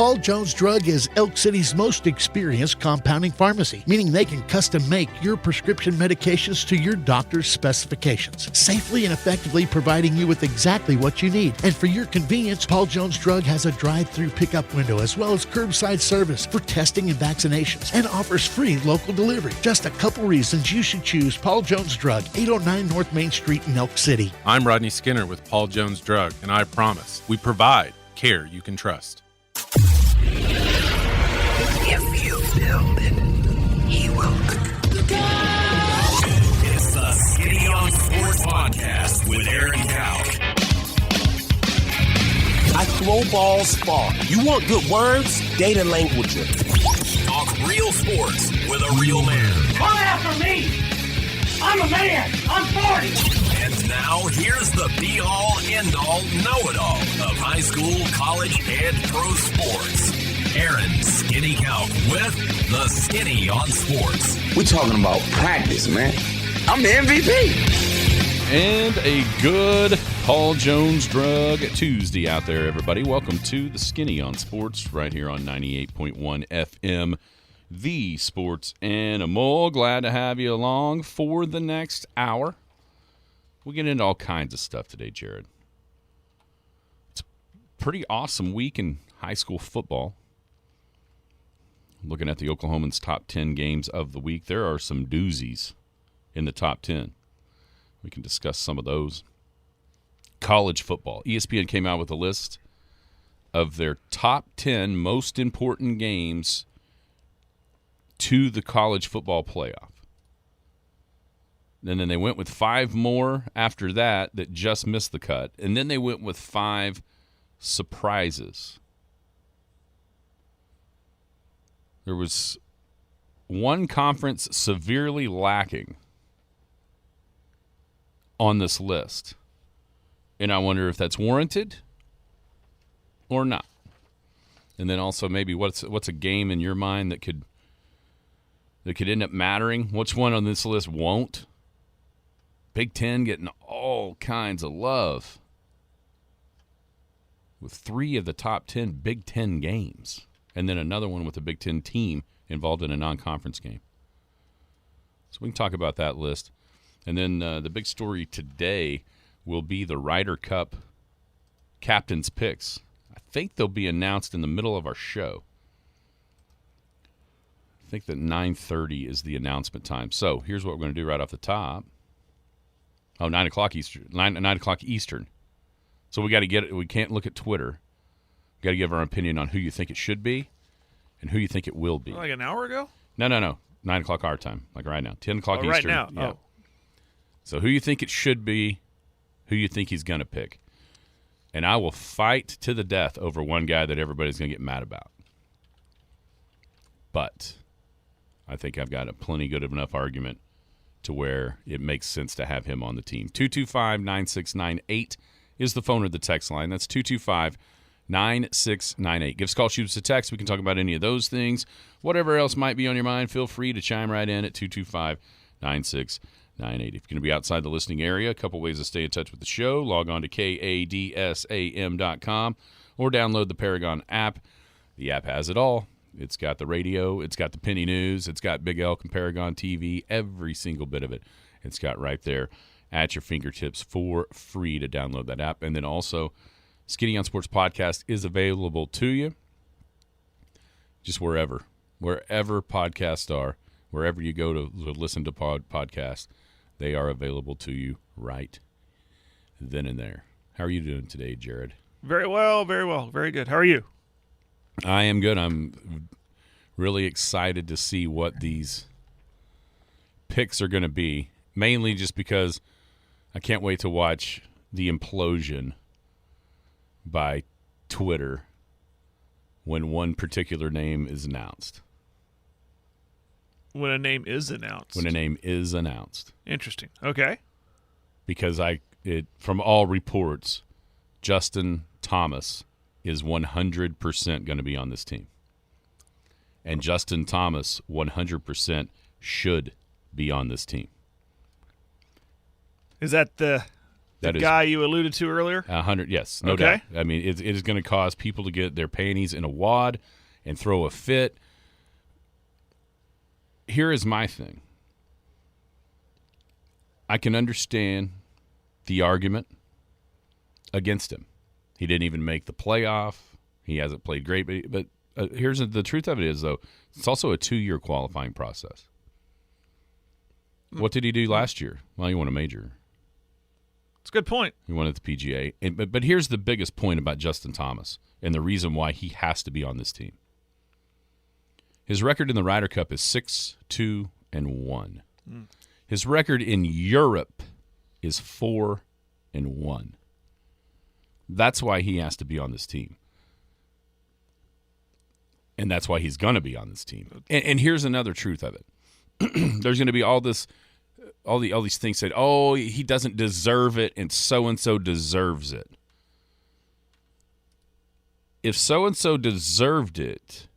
Paul Jones Drug is Elk City's most experienced compounding pharmacy, meaning they can custom make your prescription medications to your doctor's specifications, safely and effectively providing you with exactly what you need. And for your convenience, Paul Jones Drug has a drive-through pickup window as well as curbside service for testing and vaccinations, and offers free local delivery. Just a couple reasons you should choose Paul Jones Drug, 809 North Main Street in Elk City. I'm Rodney Skinner with Paul Jones Drug, and I promise we provide care you can trust. If you build it, he will. It's the Skinny on Sports Podcast with Aaron Cowk. I throw balls far. You want good words? Data languager. Talk real sports with a real man. Come after me! I'm a man! I'm 40! And now, here's the be-all, end-all, know-it-all of high school, college, and pro sports. Aaron Skinny Cowk with the Skinny on Sports. We're talking about practice, man. I'm the MVP. And a good Paul Jones Drug Tuesday out there, everybody. Welcome to the Skinny on Sports right here on 98.1 FM, the Sports Animal. Glad to have you along for the next hour. We'll get into all kinds of stuff today, Jared. It's a pretty awesome week in high school football. Looking at the Oklahomans' top 10 games of the week, there are some doozies in the top 10. We can discuss some of those. College football. ESPN came out with a list of their top 10 most important games to the college football playoff. And then they went with 5 more after that just missed the cut. And then they went with 5 surprises. There was one conference severely lacking on this list. And I wonder if that's warranted or not. And then also maybe what's a game in your mind that could end up mattering? Which one on this list won't? Big Ten getting all kinds of love with 3 of the top 10 Big Ten games, and then another one with a Big Ten team involved in a non-conference game. So we can talk about that list. And then the big story today will be the Ryder Cup captain's picks. I think they'll be announced in the middle of our show. I think that 9:30 is the announcement time. So here's what we're going to do right off the top. 9 o'clock Eastern. 9 o'clock Eastern. So we got to get it. We can't look at Twitter. We got to give our opinion on who you think it should be and who you think it will be. Like an hour ago? No. 9 o'clock our time, like right now. 10 o'clock Eastern. Right now? Yeah. Oh. So who you think it should be, who you think he's going to pick. And I will fight to the death over one guy that everybody's going to get mad about. But I think I've got a plenty good of enough argument to where it makes sense to have him on the team. 225-9698 is the phone or the text line. That's 225-9698. Give us a call, shoot us a text. We can talk about any of those things. Whatever else might be on your mind, feel free to chime right in at 225-9698. If you're going to be outside the listening area, a couple ways to stay in touch with the show. Log on to kadsam.com or download the Paragon app. The app has it all. It's got the radio, it's got the Penny News, it's got Big Elk and Paragon TV, every single bit of it. It's got right there at your fingertips for free to download that app. And then also, Skinny on Sports Podcast is available to you just wherever podcasts are, wherever you go to listen to podcasts, they are available to you right then and there. How are you doing today, Jared? Very well, very good. How are you? I am good. I'm really excited to see what these picks are going to be, mainly just because I can't wait to watch the implosion by Twitter when one particular name is announced. When a name is announced. Interesting. Okay. Because from all reports, Justin Thomas is 100% going to be on this team. And Justin Thomas 100% should be on this team. Is that the The guy you alluded to earlier? 100, yes, no doubt. I mean, it is going to cause people to get their panties in a wad and throw a fit. Here is my thing. I can understand the argument against him. He didn't even make the playoff. He hasn't played great. But here's the truth of it is, though, it's also a 2-year qualifying process. What did he do last year? Well, he won a major. It's a good point. He won at the PGA. But here's the biggest point about Justin Thomas and the reason why he has to be on this team. His record in the Ryder Cup is 6-2-1. His record in Europe is 4-1. That's why he has to be on this team. And that's why he's going to be on this team. And here's another truth of it. There's going to be all these things said, oh, he doesn't deserve it and so deserves it. If so-and-so deserved it,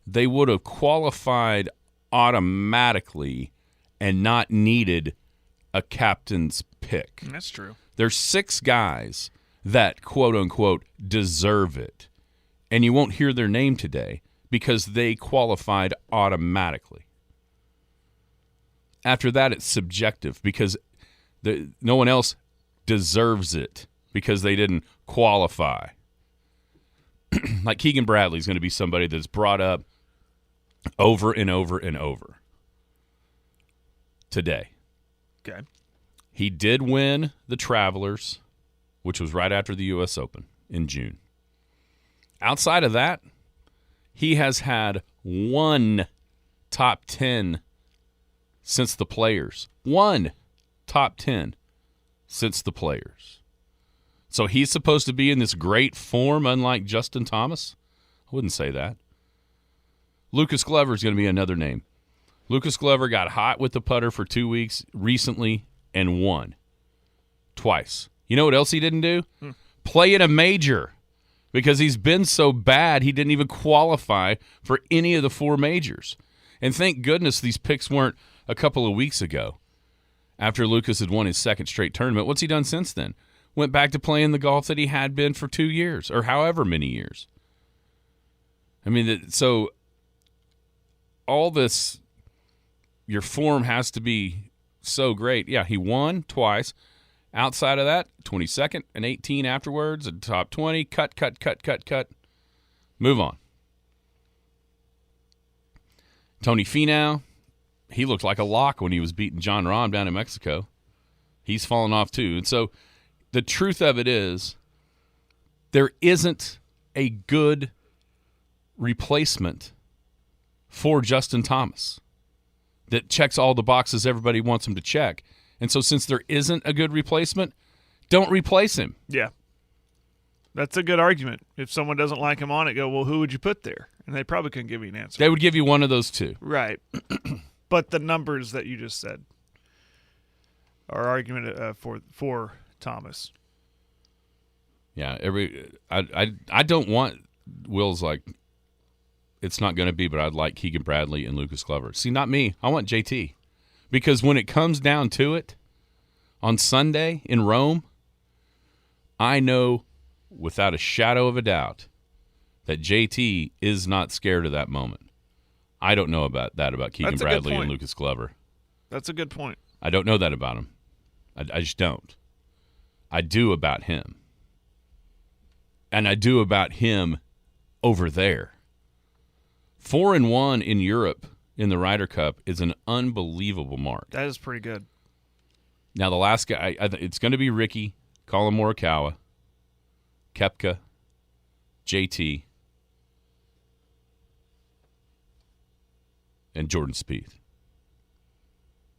they would have qualified automatically and not needed a captain's pick. That's true. There's 6 guys that, quote-unquote, deserve it, and you won't hear their name today because they qualified automatically. After that, it's subjective because no one else deserves it because they didn't qualify. Like Keegan Bradley is going to be somebody that's brought up over and over and over today. Okay. He did win the Travelers, which was right after the U.S. Open in June. Outside of that, he has had 1 top 10 since the Players. 1 top 10 since the Players. So he's supposed to be in this great form, unlike Justin Thomas? I wouldn't say that. Lucas Glover is going to be another name. Lucas Glover got hot with the putter for 2 weeks recently and won twice. You know what else he didn't do? Play in a major because he's been so bad he didn't even qualify for any of the 4 majors. And thank goodness these picks weren't a couple of weeks ago after Lucas had won his 2nd straight tournament. What's he done since then? Went back to playing the golf that he had been for 2 years or however many years. I mean, so all this, your form has to be so great. Yeah, he won twice. Outside of that, 22nd and 18 afterwards, a top 20, cut. Move on. Tony Finau, he looked like a lock when he was beating John Rahm down in Mexico. He's fallen off too. And so the truth of it is there isn't a good replacement for Justin Thomas that checks all the boxes everybody wants him to check. And so since there isn't a good replacement, don't replace him. Yeah. That's a good argument. If someone doesn't like him on it, go, well, who would you put there? And they probably couldn't give you an answer. They would give you one of those 2. Right. But the numbers that you just said are argument for Thomas. Yeah, I don't want Will's like, it's not going to be, but I'd like Keegan Bradley and Lucas Glover. See, not me. I want JT. Because when it comes down to it, on Sunday in Rome, I know without a shadow of a doubt that JT is not scared of that moment. I don't know about Keegan Bradley and Lucas Glover. That's a good point. I don't know that about him. I just don't. I do about him. And I do about him over there. 4-1 in Europe in the Ryder Cup is an unbelievable mark. That is pretty good. Now, the last guy, it's going to be Ricky, Colin Morikawa, Koepka, JT, and Jordan Spieth.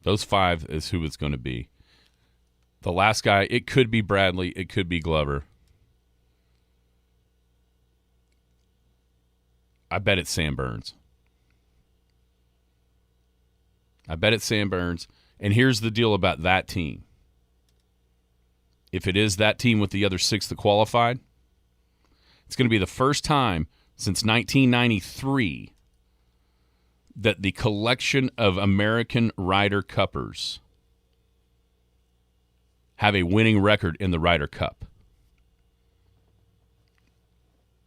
Those 5 is who it's going to be. The last guy, it could be Bradley, it could be Glover. I bet it's Sam Burns. And here's the deal about that team. If it is that team with the other 6 that qualified, it's going to be the first time since 1993 that the collection of American Ryder Cuppers have a winning record in the Ryder Cup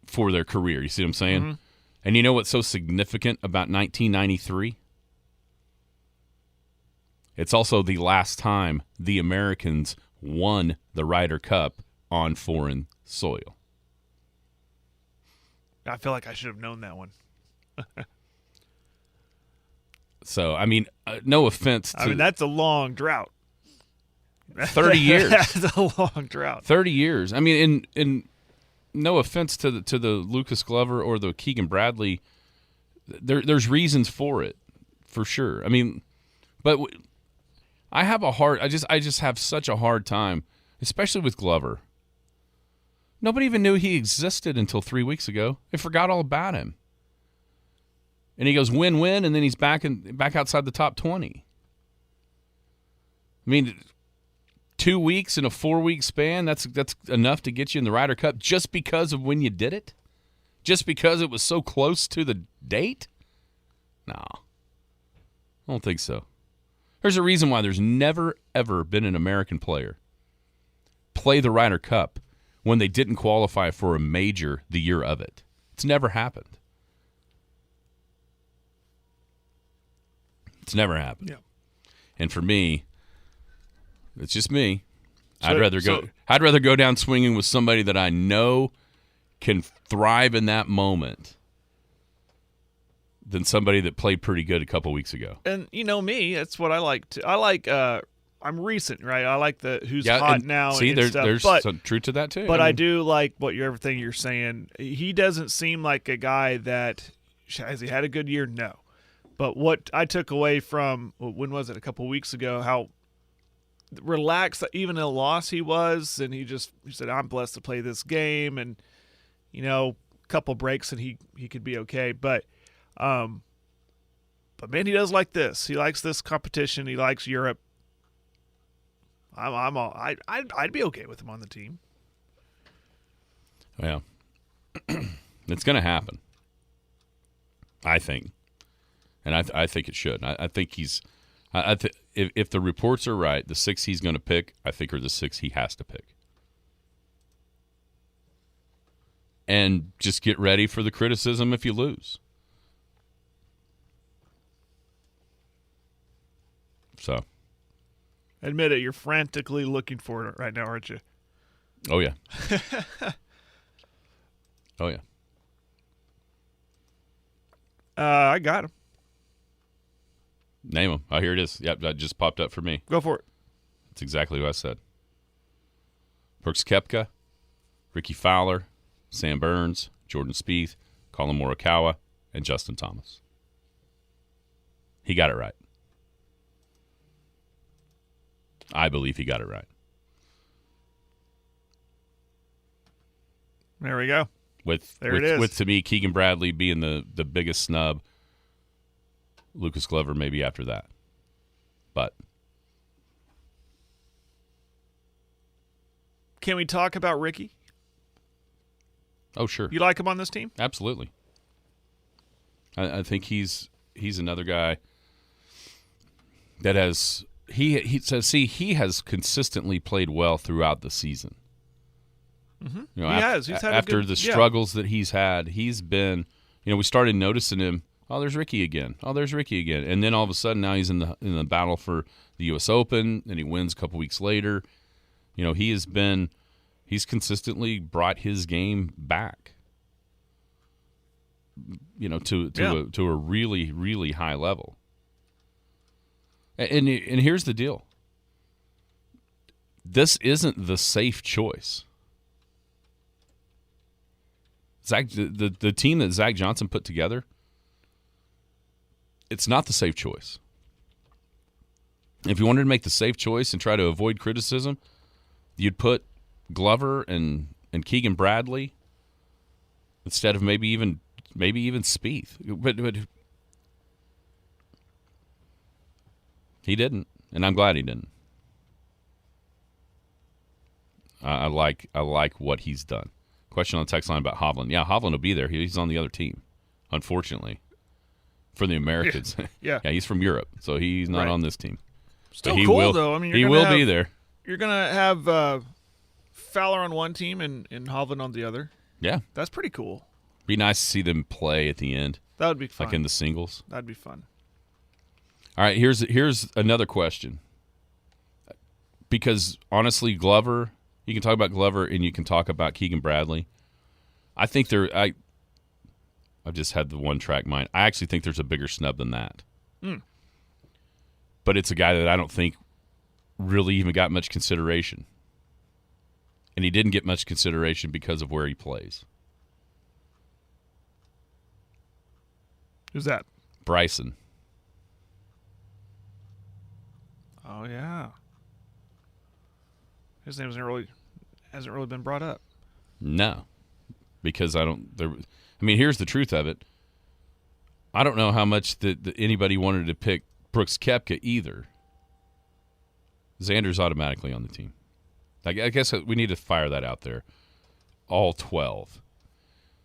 for their career. You see what I'm saying? Mm-hmm. And you know what's so significant about 1993? It's also the last time the Americans won the Ryder Cup on foreign soil. I feel like I should have known that one. So, I mean, no offense to... I mean, that's a long drought. 30 years. That's a long drought. 30 years. I mean, in no offense to the Lucas Glover or the Keegan Bradley, there's reasons for it, for sure. I mean, but I just have such a hard time, especially with Glover. Nobody even knew he existed until 3 weeks ago. They forgot all about him. And he goes win-win, and then he's back outside the top 20. I mean, 2 weeks in a 4-week span, that's enough to get you in the Ryder Cup just because of when you did it? Just because it was so close to the date? No. I don't think so. There's a reason why there's never, ever been an American player play the Ryder Cup when they didn't qualify for a major the year of it. It's never happened. It's never happened. Yeah. And for me, it's just me. I'd rather go down swinging with somebody that I know can thrive in that moment than somebody that played pretty good a couple weeks ago. And you know me, that's what I like. I'm recent, right? I like the who's hot now. See, and there's stuff. some truth to that too. But I do like everything you're saying. He doesn't seem like a guy that has he had a good year? No. But what I took away from when was it a couple weeks ago? How relaxed, even in a loss, he was, and he said, "I'm blessed to play this game," and a couple breaks and he could be okay. But man, he does like this. He likes this competition. He likes Europe. I'd be okay with him on the team. Yeah, it's going to happen. I think, and I think it should. I think he's. If the reports are right, the 6 he's going to pick, I think, are the 6 he has to pick. And just get ready for the criticism if you lose. So. Admit it, you're frantically looking for it right now, aren't you? Oh, yeah. Oh, yeah. I got him. Name him. Oh, here it is. Yep, that just popped up for me. Go for it. That's exactly what I said. Brooks Koepka, Ricky Fowler, Sam Burns, Jordan Spieth, Colin Morikawa, and Justin Thomas. He got it right. I believe he got it right. There we go. It is. With, to me, Keegan Bradley being the biggest snub. Lucas Glover maybe after that. But. Can we talk about Ricky? Oh, sure. You like him on this team? Absolutely. I think he's another guy that has he says he has consistently played well throughout the season. Mm-hmm. He has. He's had after the struggles that he's had, he's been. We started noticing him. Oh, there's Ricky again. Oh, there's Ricky again. And then all of a sudden, now he's in the battle for the U.S. Open, and he wins a couple weeks later. He's consistently brought his game back. To a really, really high level. And here's the deal. This isn't the safe choice. Zach, the team that Zach Johnson put together, it's not the safe choice. If you wanted to make the safe choice and try to avoid criticism, you'd put Glover and Keegan Bradley instead of maybe even Spieth. But he didn't, and I'm glad he didn't. I like what he's done. Question on the text line about Hovland. Yeah, Hovland will be there. He's on the other team, unfortunately, for the Americans. Yeah. Yeah, he's from Europe, so he's not on this team. Still cool, though. I mean, he will be there. you're gonna have Fowler on one team and Hovland on the other. Yeah. That's pretty cool. Be nice to see them play at the end. That would be fun. Like in the singles. That'd be fun. All right, here's another question. Because honestly, Glover, you can talk about Glover and you can talk about Keegan Bradley. I think I've just had the one track mind. I actually think there's a bigger snub than that. But it's a guy that I don't think really even got much consideration. And he didn't get much consideration because of where he plays. Who's that? Bryson. Oh yeah. His name hasn't really been brought up. No. Because here's the truth of it. I don't know how much that anybody wanted to pick Brooks Koepka either. Xander's automatically on the team. I guess we need to fire that out there. All 12.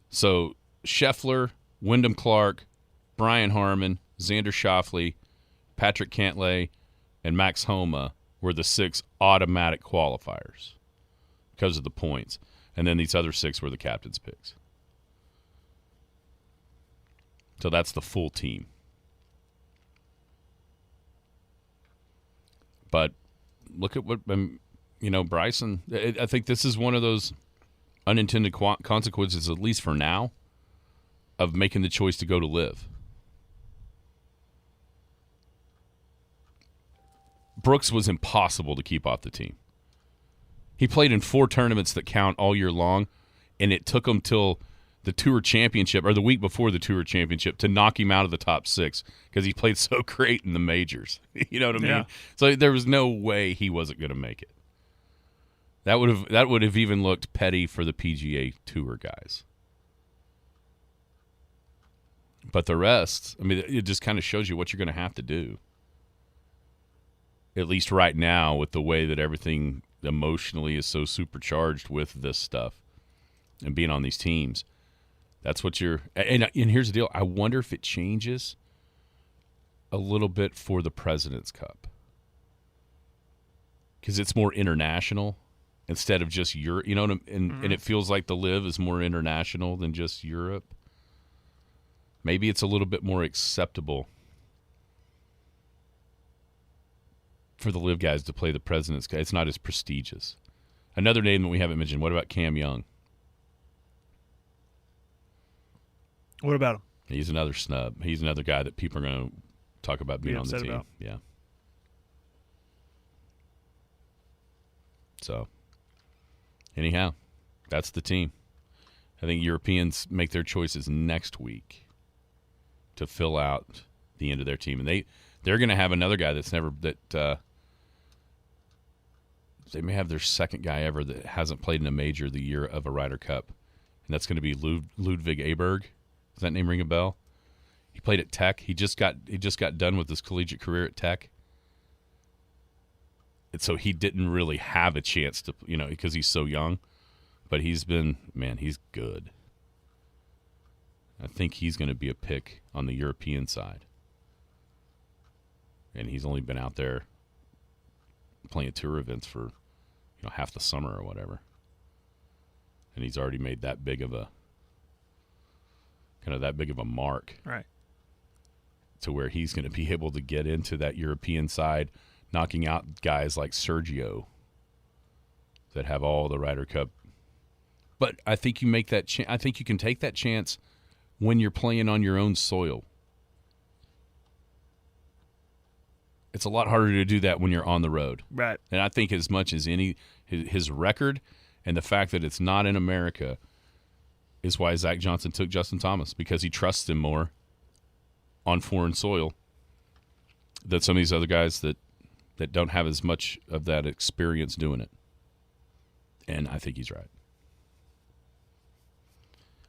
So Scheffler, Wyndham Clark, Brian Harmon, Xander Schauffele, Patrick Cantlay, and Max Homa were the 6 automatic qualifiers because of the points. And then these other 6 were the captain's picks. So that's the full team. But look at what, Bryson, I think this is one of those unintended consequences, at least for now, of making the choice to go to live. Brooks was impossible to keep off the team. He played in 4 tournaments that count all year long, and it took him till the Tour Championship, or the week before the Tour Championship, to knock him out of the top 6 because he played so great in the majors. You know what I mean? Yeah. So there was no way he wasn't going to make it. That would have even looked petty for the PGA Tour guys. But the rest, it just kind of shows you what you're going to have to do. At least right now, with the way that everything emotionally is so supercharged with this stuff and being on these teams. That's what and here's the deal. I wonder if it changes a little bit for the President's Cup. Because it's more international instead of just Europe. You know what and it feels like the LIV is more international than just Europe. Maybe it's a little bit more acceptable for the LIV guys to play the President's Cup. It's not as prestigious. Another name that we haven't mentioned, what about Cam Young? What about him? He's another snub. He's another guy that people are going to talk about being on the team. About. Yeah. So, anyhow, that's the team. I think Europeans make their choices next week to fill out the end of their team. And they're going to have another guy they may have their second guy ever that hasn't played in a major the year of a Ryder Cup. And that's going to be Ludwig Aberg. Does that name ring a bell? He played at Tech. He just got done with his collegiate career at Tech. And so he didn't really have a chance to, because he's so young. But he's good. I think he's going to be a pick on the European side. And he's only been out there playing tour events for, half the summer or whatever. And he's already made that big of a mark. Right. To where he's going to be able to get into that European side, knocking out guys like Sergio that have all the Ryder Cup. But I think you make that I think you can take that chance when you're playing on your own soil. It's a lot harder to do that when you're on the road. Right. And I think as much as his record and the fact that it's not in America is why Zach Johnson took Justin Thomas, because he trusts him more on foreign soil than some of these other guys that don't have as much of that experience doing it. And I think he's right.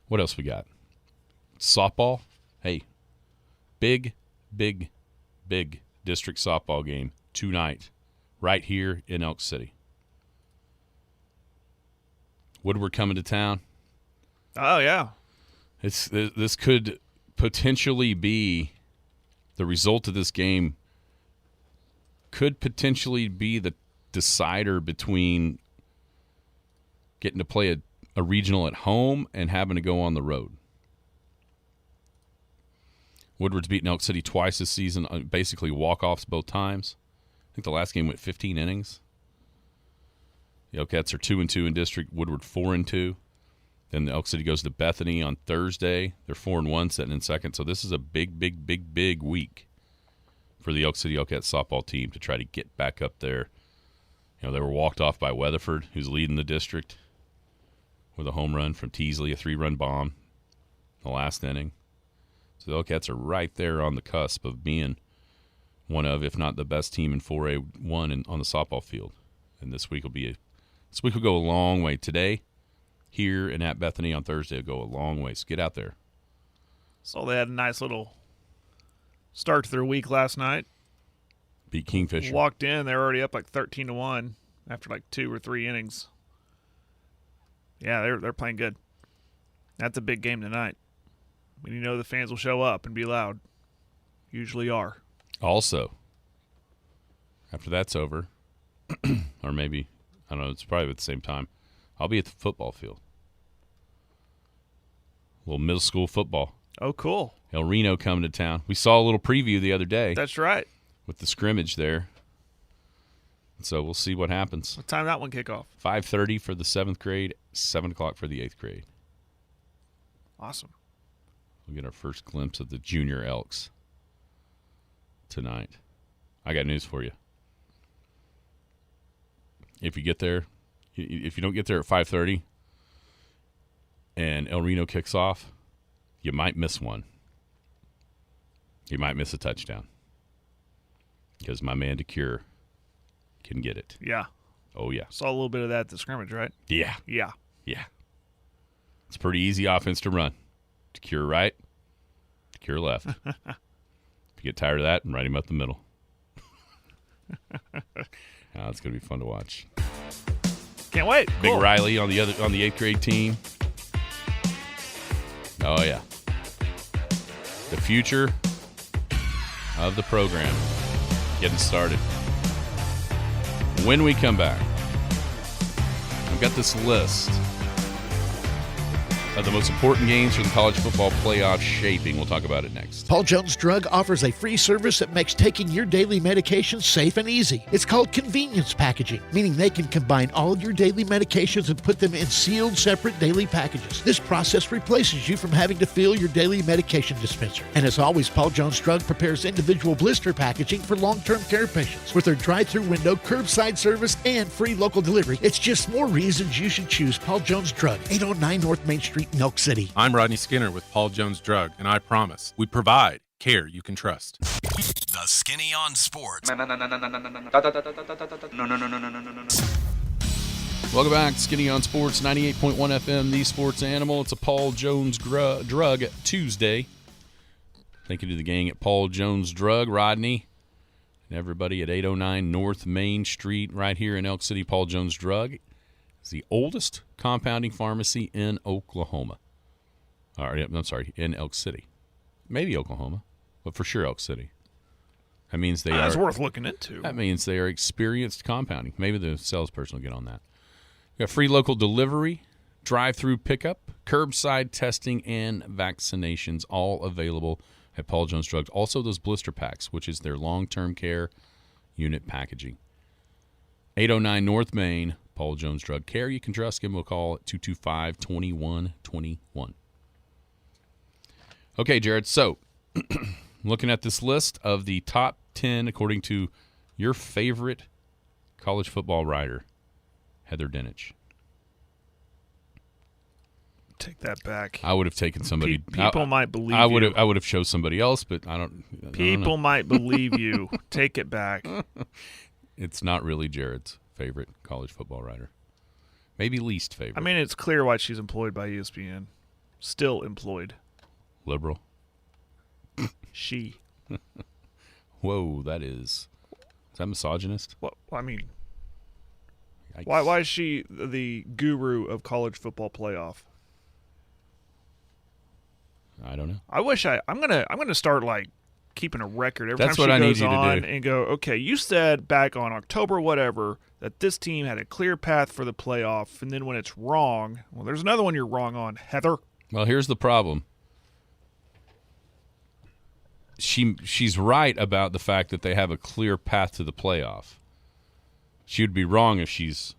What else we got? Softball. Hey, big district softball game tonight right here in Elk City. Woodward coming to town. Oh, yeah. This could potentially be the result of this game could potentially be the decider between getting to play a regional at home and having to go on the road. Woodward's beaten Elk City twice this season, basically walk-offs both times. I think the last game went 15 innings. The Elkettes are 2-2 in district, Woodward 4-2. Then the Elk City goes to Bethany on Thursday. They're 4-1, sitting in second. So this is a big week for the Elk City Elkettes softball team to try to get back up there. You know, they were walked off by Weatherford, who's leading the district, with a home run from Teasley, a 3-run bomb in the last inning. So the Elkettes are right there on the cusp of being one of, if not the best team in 4A1 on the softball field. And this week will go a long way. Today, here and at Bethany on Thursday, will go a long way. So get out there. So they had a nice little start to their week last night. Beat Kingfisher. Walked in, they're already up like 13-1 after like 2 or 3 innings. Yeah, they're playing good. That's a big game tonight. When you know the fans will show up and be loud. Usually are. Also, after that's over, or maybe, I don't know, it's probably at the same time, I'll be at the football field. A little middle school football. Oh, cool. El Reno coming to town. We saw a little preview the other day. That's right. With the scrimmage there. So we'll see what happens. What time that one kick off? 5:30 for the 7th grade, 7 o'clock for the 8th grade. Awesome. We'll get our first glimpse of the junior Elks tonight. I got news for you. If you get there, if you don't get there at 5:30 and El Reno kicks off, you might miss one. You might miss a touchdown because my man DeCure can get it. Yeah. Oh, yeah. Saw a little bit of that at the scrimmage, right? Yeah. Yeah. Yeah. It's a pretty easy offense to run. DeCure right, DeCure left. If you get tired of that, right him up the middle. It's going to be fun to watch. Can't wait. Big Cool. Riley on the 8th grade team. Oh, yeah. The future of the program getting started. When we come back, I've got this list of the most important games for the college football playoff shaping. We'll talk about it next. Paul Jones Drug offers a free service that makes taking your daily medications safe and easy. It's called convenience packaging, meaning they can combine all your daily medications and put them in sealed, separate daily packages. This process replaces you from having to fill your daily medication dispenser. And as always, Paul Jones Drug prepares individual blister packaging for long-term care patients. With their drive-through window, curbside service, and free local delivery, it's just more reasons you should choose Paul Jones Drug, 809 North Main Street in Elk City. I'm Rodney Skinner with Paul Jones Drug, and I promise we provide care you can trust. The Skinny on Sports. Welcome back. Skinny on Sports, 98.1 FM, the sports animal. It's a Paul Jones Drug Tuesday. Thank you to the gang at Paul Jones Drug, Rodney, and everybody at 809 North Main Street right here in Elk City. Paul Jones Drug is the oldest compounding pharmacy in Oklahoma. In Elk City. Maybe Oklahoma, but for sure Elk City. That means That's worth looking into. That means they are experienced compounding. Maybe the salesperson will get on that. We got free local delivery, drive-through pickup, curbside testing, and vaccinations, all available at Paul Jones Drugs. Also those blister packs, which is their long-term care unit packaging. 809 North Main, Paul Jones Drug Care. You can trust. Give him a call at 225-2121. Okay, Jared, so looking at this list of the top 10 according to your favorite college football writer, Heather Dinich. Take that back. I would have taken somebody. People might believe I would you. I would have chose somebody else, but I don't. People might believe you. Take it back. It's not really Jared's favorite college football writer. Maybe least favorite. I mean, it's clear why she's employed by ESPN. Still employed. Liberal. She. Whoa, is that misogynist? Well, I mean, Yikes. why is she the guru of college football playoff? I don't know. I'm gonna start like keeping a record every That's time what she I need goes you to on do. and go, okay, you said back on October whatever that this team had a clear path for the playoff, and then when it's wrong, well, there's another one you're wrong on, Heather. Well, here's the problem. She's right about the fact that they have a clear path to the playoff. She would be wrong if she's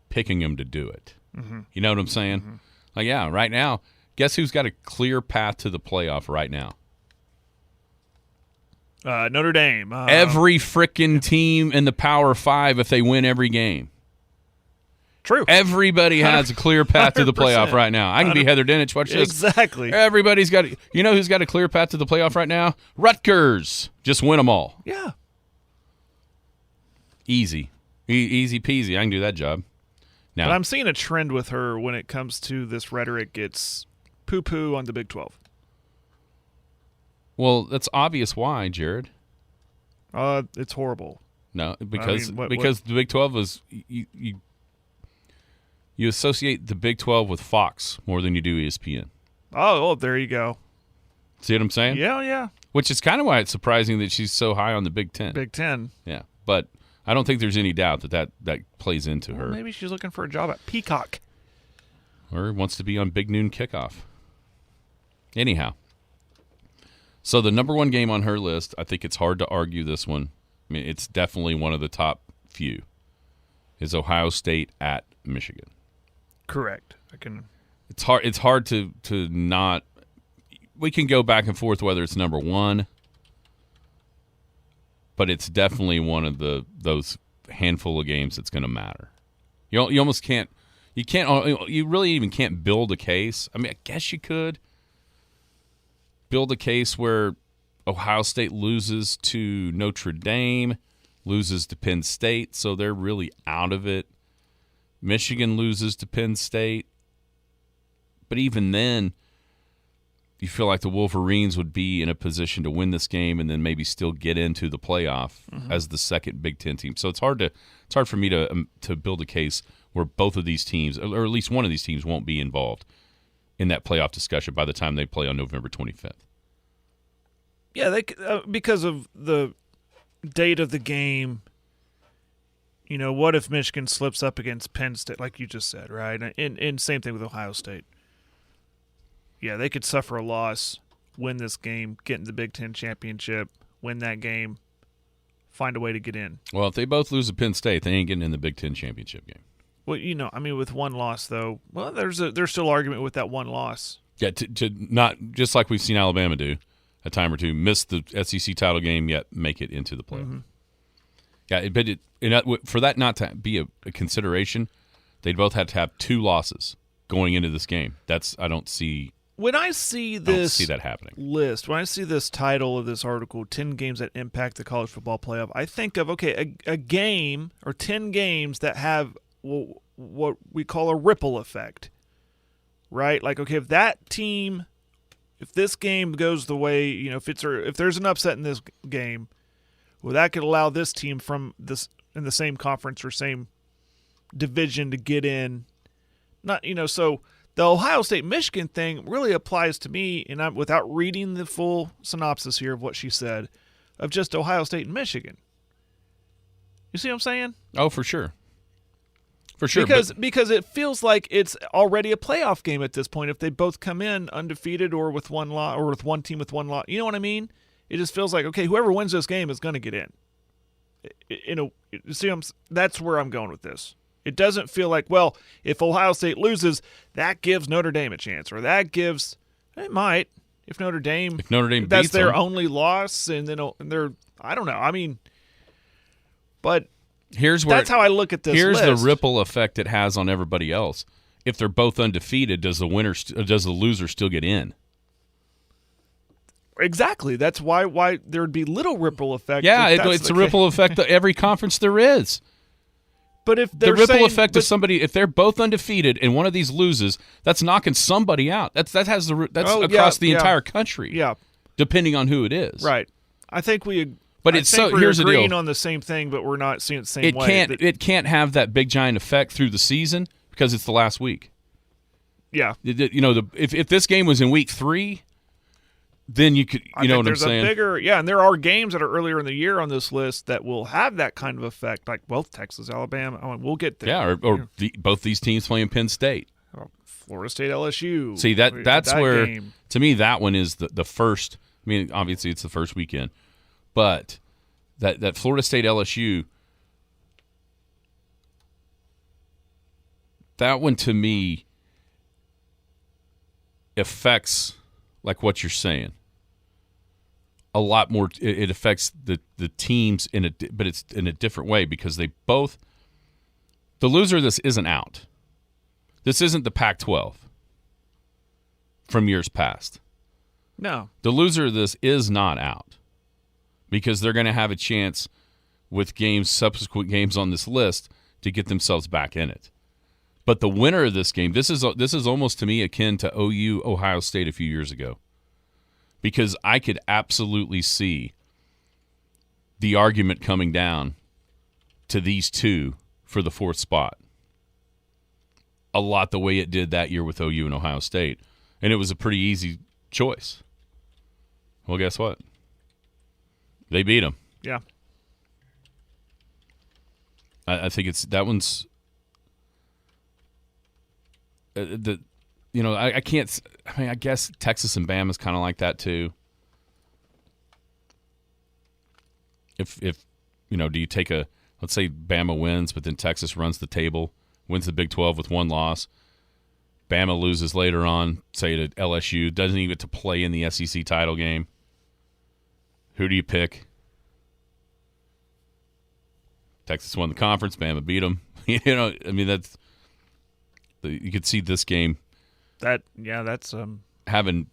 picking them to do it. Mm-hmm. You know what I'm saying? Mm-hmm. Like, yeah, right now, guess who's got a clear path to the playoff right now? Notre Dame. Every frickin' team in the Power 5 if they win every game. True. Everybody has a clear path to the playoff right now. I can be Heather Dinich. Watch this. Exactly. Everybody's got – you know who's got a clear path to the playoff right now? Rutgers. Just win them all. Yeah. Easy. Easy peasy. I can do that job. Now, but I'm seeing a trend with her when it comes to this rhetoric. It's poo-poo on the Big 12. Well, that's obvious why, Jared. It's horrible. No, because what? the Big 12 is you associate the Big 12 with Fox more than you do ESPN. Oh, there you go. See what I'm saying? Yeah. Which is kind of why it's surprising that she's so high on the Big 10. Big 10. Yeah, but I don't think there's any doubt that plays into her. Maybe she's looking for a job at Peacock. Or wants to be on Big Noon Kickoff. Anyhow. So the number one game on her list, I think it's hard to argue this one. I mean, it's definitely one of the top few, is Ohio State at Michigan. Correct. It's hard to not. We can go back and forth whether it's number one, but it's definitely one of those handful of games that's going to matter. You almost can't. You really even can't build a case. I mean, I guess you could build a case where Ohio State loses to Notre Dame, loses to Penn State, so they're really out of it. Michigan loses to Penn State. But even then, you feel like the Wolverines would be in a position to win this game and then maybe still get into the playoff as the second Big Ten team. So it's hard for me to build a case where both of these teams, or at least one of these teams, won't be involved in that playoff discussion by the time they play on November 25th. Yeah, they because of the date of the game. You know, what if Michigan slips up against Penn State, like you just said, right? And same thing with Ohio State. Yeah, they could suffer a loss, win this game, get in the Big Ten championship, win that game, find a way to get in. Well, if they both lose to Penn State, they ain't getting in the Big Ten championship game. Well, you know, I mean, with one loss, though, well, there's still argument with that one loss. Yeah, to not, just like we've seen Alabama do a time or two, miss the SEC title game, yet make it into the playoff. Mm-hmm. Yeah, but for that not to be a consideration, they'd both have to have two losses going into this game. I don't see that happening. List, when I see this title of this article, 10 games that impact the college football playoff, I think of, a game or 10 games that have what we call a ripple effect, right? Like, okay, if this game goes the way, you know, if there's an upset in this game, well, that could allow this team from this in the same conference or same division to get in. Not, you know, so the Ohio State-Michigan thing really applies to me, and I'm without reading the full synopsis here of what she said, of just Ohio State and Michigan. You see what I'm saying? Oh, for sure. For sure. Because it feels like it's already a playoff game at this point if they both come in undefeated or with one loss or with one team with one loss. You know what I mean? It just feels like, okay, whoever wins this game is going to get in. That's where I'm going with this. It doesn't feel like, well, if Ohio State loses, that gives Notre Dame a chance, or it might. If Notre Dame beats that's their them. Only loss, and then they're, I don't know. I mean, but that's how I look at this. Here's list. the ripple effect it has on everybody else. If they're both undefeated, does the loser still get in? Exactly. That's why there would be little ripple effect. Yeah, it's a ripple effect of every conference there is. But if the ripple effect of somebody, if they're both undefeated and one of these loses, that's knocking somebody out. That's across the entire country. Yeah, depending on who it is. Right. I think we. But I it's think so. we're Here's the agreeing deal. on the same thing, but we're not seeing it the same way. It can't have that big giant effect through the season because it's the last week. Yeah. You know, if this game was in week 3. then you could, you know what I'm saying? And there are games that are earlier in the year on this list that will have that kind of effect, like Texas, Alabama. We'll get there. Yeah, or both these teams playing Penn State. Florida State, LSU. See, that's where, game. To me, that one is the first. I mean, obviously it's the first weekend, but that Florida State, LSU, that one to me affects, like what you're saying, a lot more. It affects the teams but it's in a different way because they both. The loser of this isn't out. This isn't the Pac-12 from years past. No. The loser of this is not out because they're going to have a chance with subsequent games on this list to get themselves back in it. But the winner of this game, this is almost to me akin to OU Ohio State a few years ago, because I could absolutely see the argument coming down to these two for the fourth spot. A lot the way it did that year with OU and Ohio State, and it was a pretty easy choice. Well, guess what? They beat them. Yeah. I think that one's I can't. I mean, I guess Texas and Bama is kind of like that too. If do you take let's say Bama wins, but then Texas runs the table, wins the Big 12 with one loss. Bama loses later on, say to LSU, doesn't even get to play in the SEC title game. Who do you pick? Texas won the conference. Bama beat them. I mean, that's you could see this game. That's having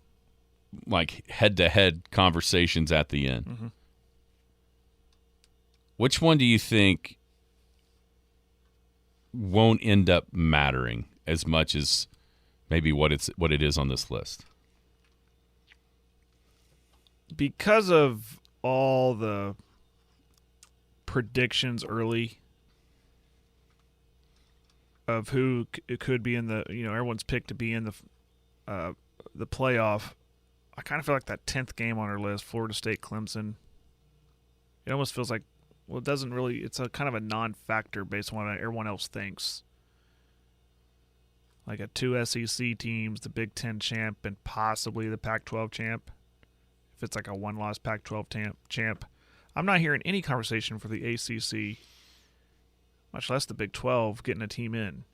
like head-to-head conversations at the end. Mm-hmm. Which one do you think won't end up mattering as much as maybe what it is on this list? Because of all the predictions early of who it could be in the, everyone's picked to be in the playoff, I kind of feel like that 10th game on our list, Florida State, Clemson, it almost feels like, well, it doesn't really, it's a kind of a non-factor based on what everyone else thinks. Like a 2 SEC teams, the Big Ten champ, and possibly the Pac-12 champ. If it's like a one-loss Pac-12 champ. I'm not hearing any conversation for the ACC, much less the Big 12, getting a team in.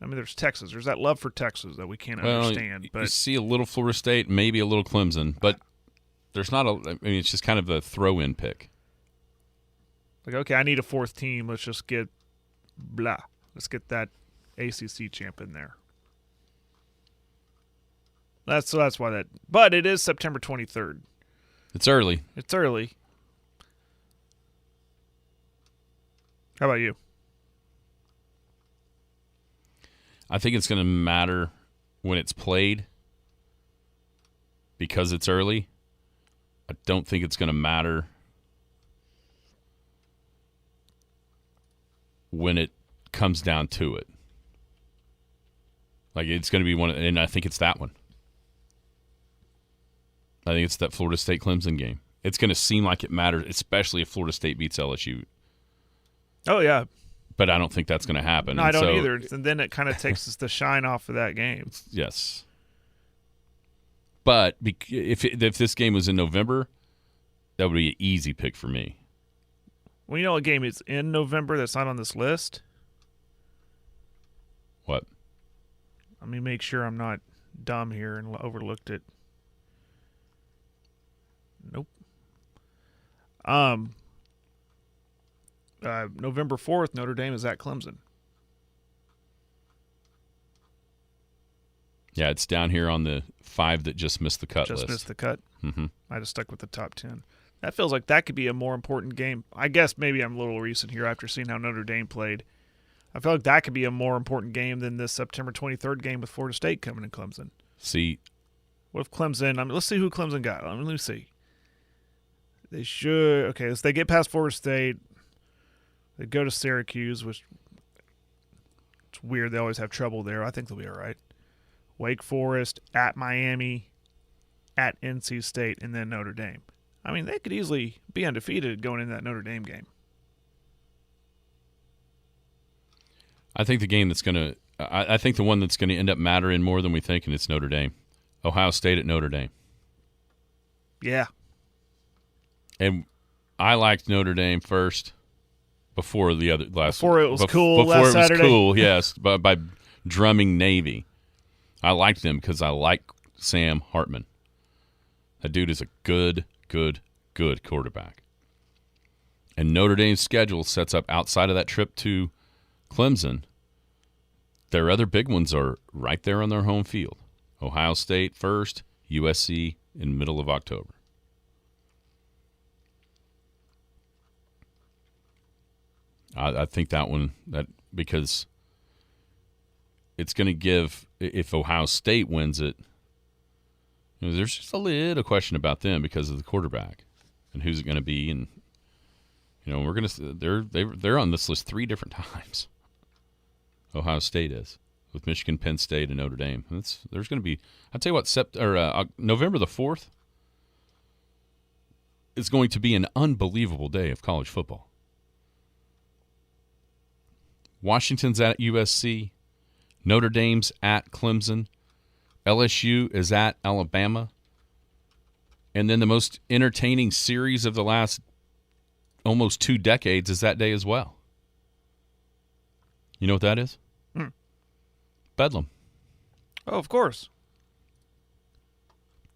I mean, there's Texas. There's that love for Texas that we can't understand. But you see a little Florida State, maybe a little Clemson, but there's not it's just kind of a throw-in pick. Like, okay, I need a fourth team. Let's just get Let's get that ACC champ in there. That's why that. But it is September 23rd. It's early. How about you? I think it's going to matter when it's played because it's early. I don't think it's going to matter when it comes down to it. Like, it's going to be one, and I think it's that one. I think it's that Florida State Clemson game. It's going to seem like it matters, especially if Florida State beats LSU. Oh, yeah. But I don't think that's going to happen. No, I don't either. And then it kind of takes the shine off of that game. Yes. But if this game was in November, that would be an easy pick for me. Well, you know what game is in November that's not on this list? What? Let me make sure I'm not dumb here and overlooked it. Nope. November 4th, Notre Dame is at Clemson. Yeah, it's down here on the 5 that just missed the cut list. Just missed the cut? Mm-hmm. I just stuck with the top 10. That feels like that could be a more important game. I guess maybe I'm a little recent here after seeing how Notre Dame played. I feel like that could be a more important game than this September 23rd game with Florida State coming in Clemson. See. What if Clemson – let's see who Clemson got. Let me see. They should – okay, so they get past Florida State. They go to Syracuse, which it's weird. They always have trouble there. I think they'll be all right. Wake Forest, at Miami, at NC State, and then Notre Dame. I mean, they could easily be undefeated going into that Notre Dame game. I think the game that's going to – I think the one that's going to end up mattering more than we think, and it's Notre Dame. Ohio State at Notre Dame. Yeah. And I liked Notre Dame first before the other last. Before it was cool before last it was Saturday. cool, yes, by drumming Navy. I liked them because I like Sam Hartman. That dude is a good quarterback. And Notre Dame's schedule sets up outside of that trip to Clemson. Their other big ones are right there on their home field. Ohio State first, USC in middle of October. I think that one, because it's going to give, if Ohio State wins it, there's just a little question about them because of the quarterback and who's it going to be, and we're going to they're on this list 3 different times. Ohio State is, with Michigan, Penn State, and Notre Dame. There's going to be, I'll tell you what, November the 4th is going to be an unbelievable day of college football. Washington's at USC, Notre Dame's at Clemson, LSU is at Alabama, and then the most entertaining series of the last almost 2 decades is that day as well. You know what that is? Bedlam. Oh, of course.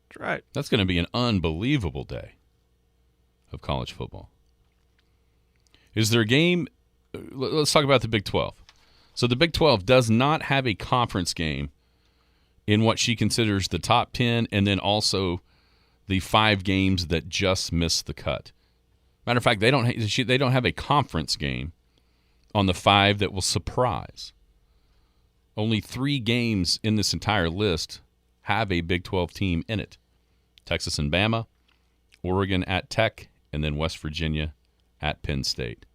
That's right. That's going to be an unbelievable day of college football. Is there a game? Let's talk about the Big 12. So the Big 12 does not have a conference game in what she considers the top 10 and then also the 5 games that just missed the cut. Matter of fact, they don't have a conference game on the 5 that will surprise. Only 3 games in this entire list have a Big 12 team in it. Texas and Bama, Oregon at Tech, and then West Virginia at Penn State.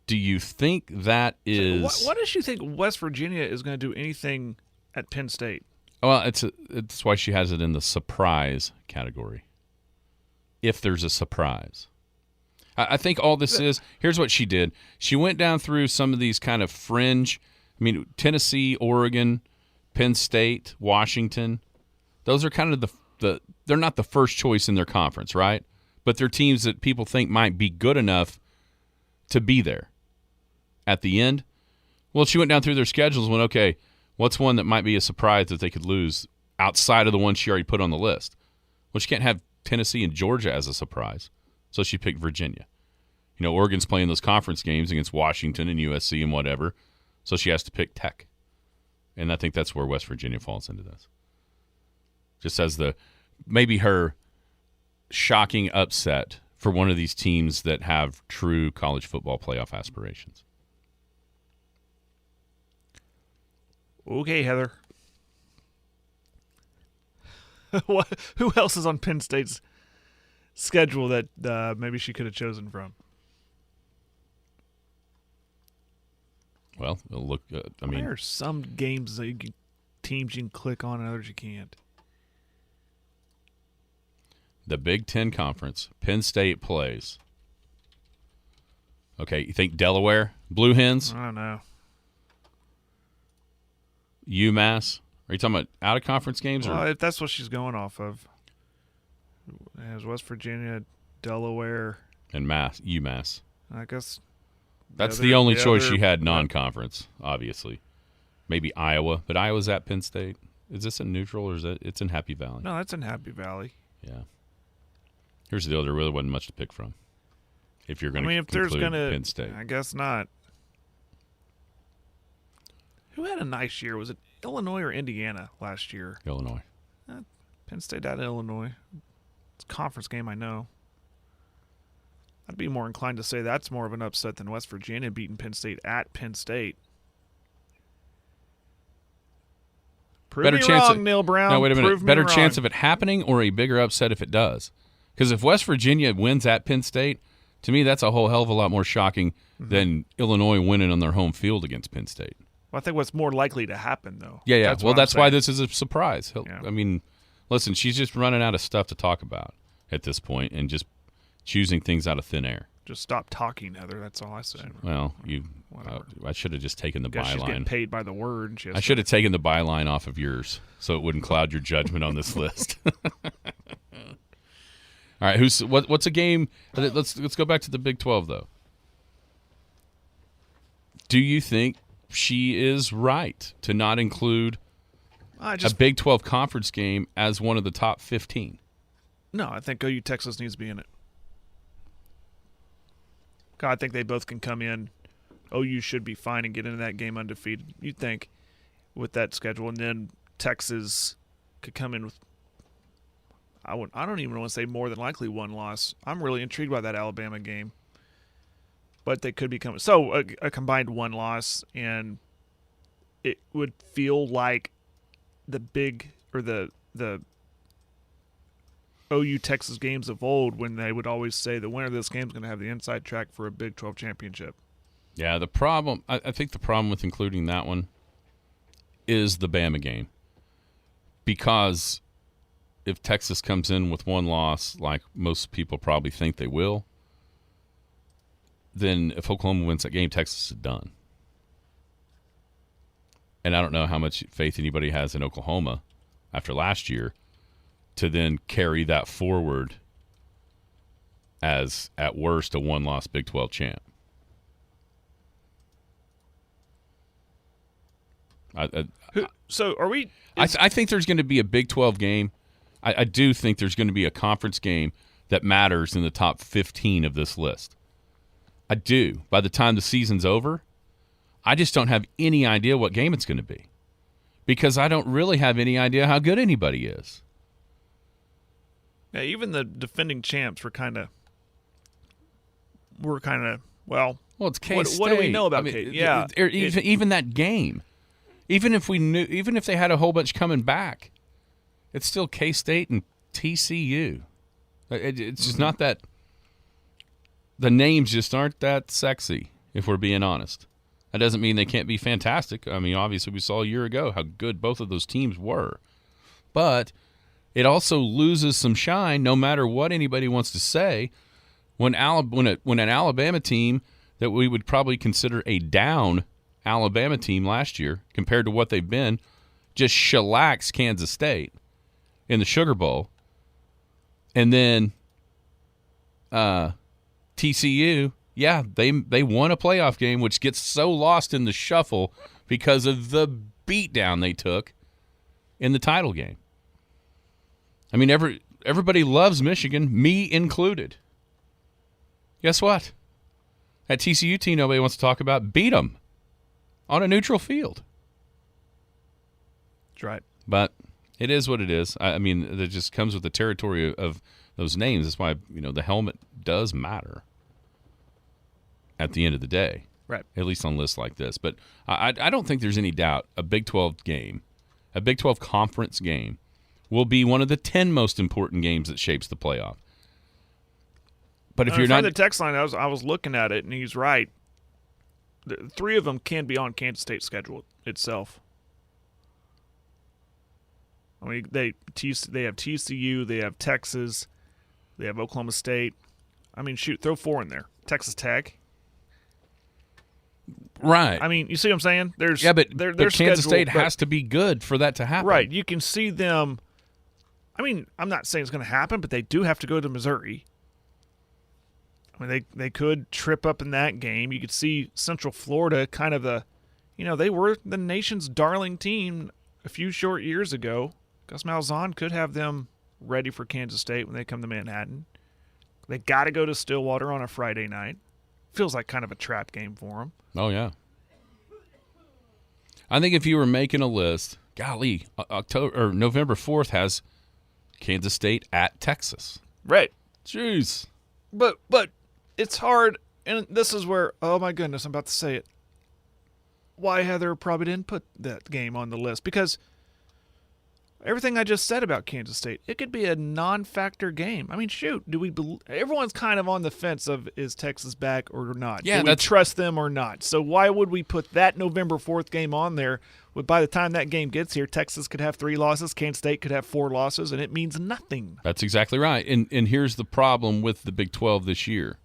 Do you think that is... Why does she think West Virginia is going to do anything at Penn State? Well, it's why she has it in the surprise category. If there's a surprise. I think all this is, here's what she did. She went down through some of these kind of fringe, Tennessee, Oregon, Penn State, Washington. Those are kind of they're not the first choice in their conference, right? But they're teams that people think might be good enough to be there. At the end, well, she went down through their schedules and went, okay, what's one that might be a surprise that they could lose outside of the one she already put on the list? Well, she can't have Tennessee and Georgia as a surprise, so she picked Virginia. Oregon's playing those conference games against Washington and USC and whatever, so she has to pick Tech. And I think that's where West Virginia falls into this. Just as maybe her shocking upset for one of these teams that have true college football playoff aspirations. Okay, Heather. Who else is on Penn State's schedule that maybe she could have chosen from? Well, look. There are some games that teams you can click on and others you can't. The Big Ten Conference, Penn State plays. Okay, you think Delaware? Blue Hens? I don't know. UMass? Are you talking about out-of-conference games? Well, if that's what she's going off of. It has West Virginia, Delaware. And UMass. I guess that's the only choice she had non-conference, obviously. Maybe Iowa, but Iowa's at Penn State. Is this in neutral or is it's in Happy Valley? No, that's in Happy Valley. Yeah. Here's the deal. There really wasn't much to pick from. If you're going to conclude Penn State. I guess not. Who had a nice year? Was it Illinois or Indiana last year? Illinois. Penn State at Illinois. It's a conference game, I know. I'd be more inclined to say that's more of an upset than West Virginia beating Penn State at Penn State. Prove me wrong, Neil Brown. No, wait a minute. Better Prove me chance wrong. of it happening or a bigger upset if it does? Because if West Virginia wins at Penn State, to me that's a whole hell of a lot more shocking than Illinois winning on their home field against Penn State. Well, I think what's more likely to happen, though. Yeah. Well, That's why this is a surprise. Yeah. I mean, listen, she's just running out of stuff to talk about at this point and just choosing things out of thin air. Just stop talking, Heather. That's all I say. Well, I should have just taken the Guess she's getting byline. paid by the word. I should have taken the byline off of yours so it wouldn't cloud your judgment on this list. All right, what's a game? Let's go back to the Big 12 though. Do you think she is right to not include a Big 12 conference game as one of the top 15? No, I think OU Texas needs to be in it. God, I think they both can come in. OU should be fine and get into that game undefeated, you'd think, with that schedule. And then Texas could come in with, I don't even want to say more than likely one loss. I'm really intrigued by that Alabama game. But they could be coming. So a combined one loss, and it would feel like the OU Texas games of old when they would always say the winner of this game is going to have the inside track for a Big 12 championship. Yeah, the problem, I think the problem with including that one is the Bama game. Because if Texas comes in with one loss, like most people probably think they will, then if Oklahoma wins that game, Texas is done. And I don't know how much faith anybody has in Oklahoma after last year to then carry that forward as, at worst, a one-loss Big 12 champ. So are we? I think there's going to be a Big 12 game. I do think there's going to be a conference game that matters in the top 15 of this list. I do. By the time the season's over, I just don't have any idea what game it's going to be because I don't really have any idea how good anybody is. Yeah, even the defending champs were kind of well, it's K-State. What do we know about K? Yeah, even that game. Even if they had a whole bunch coming back, it's still K-State and TCU. It's just not that. The names just aren't that sexy, if we're being honest. That doesn't mean they can't be fantastic. I mean, obviously, we saw a year ago how good both of those teams were. But it also loses some shine, no matter what anybody wants to say, when an Alabama team that we would probably consider a down Alabama team last year, compared to what they've been, just shellacks Kansas State in the Sugar Bowl. And then TCU, yeah, they won a playoff game, which gets so lost in the shuffle because of the beatdown they took in the title game. I mean, everybody loves Michigan, me included. Guess what? That TCU team nobody wants to talk about beat them on a neutral field. That's right. But it is what it is. I mean, it just comes with the territory of those names. That's why, the helmet does matter at the end of the day. Right. At least on lists like this. But I don't think there's any doubt a Big 12 game, a Big 12 conference game, will be one of the 10 most important games that shapes the playoff. But if you're not the text line, I was looking at it, and he's right. The three of them can be on Kansas State's schedule itself. I mean, they have TCU, they have Texas, they have Oklahoma State. I mean, shoot, throw four in there. Texas Tech. Right. I mean, you see what I'm saying? But Kansas State has to be good for that to happen. Right. You can see them. I mean, I'm not saying it's going to happen, but they do have to go to Missouri. I mean, they could trip up in that game. You could see Central Florida kind of they were the nation's darling team a few short years ago. Gus Malzahn could have them ready for Kansas State when they come to Manhattan. They got to go to Stillwater on a Friday night. Feels like kind of a trap game for them. Oh, yeah. I think if you were making a list, golly, November 4th has Kansas State at Texas. Right. Jeez. But it's hard, and this is where, oh my goodness, I'm about to say it. Why Heather probably didn't put that game on the list. Because Everything I just said about Kansas State, it could be a non-factor game. I mean, shoot, everyone's kind of on the fence of is Texas back or not? Yeah, do we trust them or not? So why would we put that November 4th game on there? By the time that game gets here, Texas could have 3 losses, Kansas State could have 4 losses, and it means nothing. That's exactly right. And here's the problem with the Big 12 this year.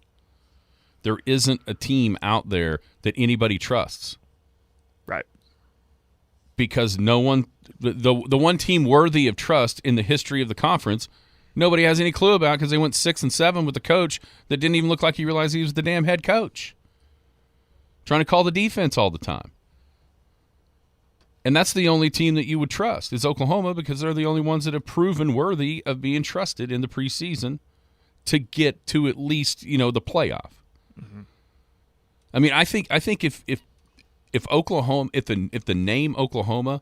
There isn't a team out there that anybody trusts. Right. Because no one the one team worthy of trust in the history of the conference, nobody has any clue about because they went 6-7 with a coach that didn't even look like he realized he was the damn head coach. Trying to call the defense all the time. And that's the only team that you would trust is Oklahoma because they're the only ones that have proven worthy of being trusted in the preseason to get to at least, the playoff. Mm-hmm. I mean, I think if Oklahoma, if the name Oklahoma